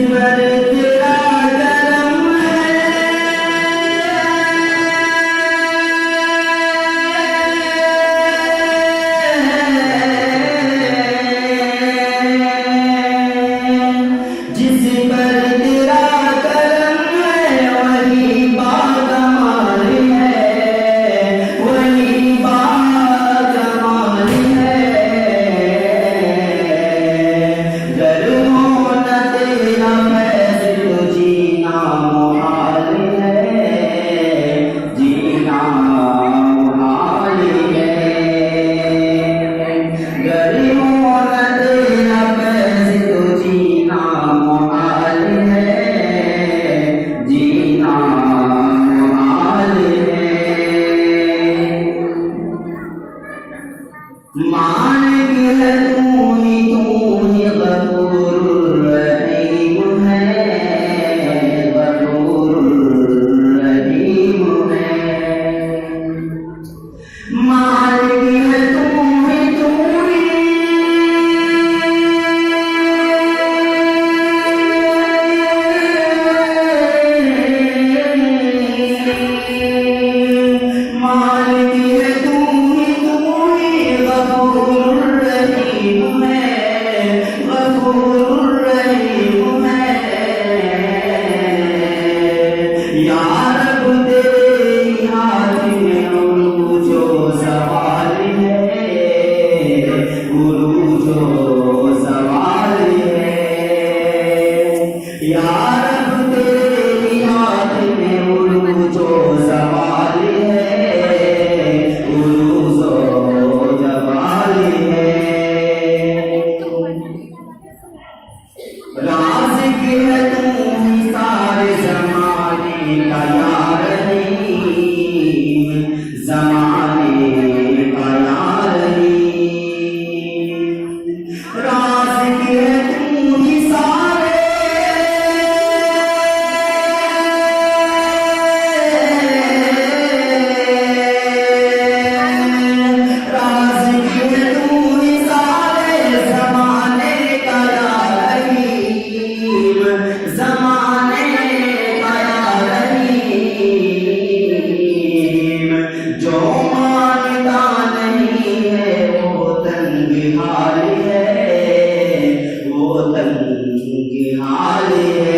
पर तेरा करम है, जिस पर तेरा करम है वही बाकमाल है, वही बाकमाल है। गर हो न तेरा फैज़ तो जीना मुहाल है, जीना मुहाल है। गर हो न तेरा फैज़ तो जीना मुहाल है, जीना मुहाल है। मालिक है तू ही गफूरुर रहीम है, गफूरुर रहीम है। मालिक है तू ही मालिक है तू ही गफूरुर रहीम है, गफूरुर रहीम है। या रब तेरे हाथ में उरूजो सवाल है, उरूजो सवाल है। या रब तेरे हाथ में उरूजो सवाल है, उरूजो जवाल है। राज़िक है तू ही सारे ज़माने का या रहीम, ज़माने का या रहीम। राज़िक है तू ही सारे, राज़िक है तू ही सारे ज़माने का या रहीम, ज़माने का या रहीम। जो मानता नहीं है वो तंग हाल है, वो तंग हाल है।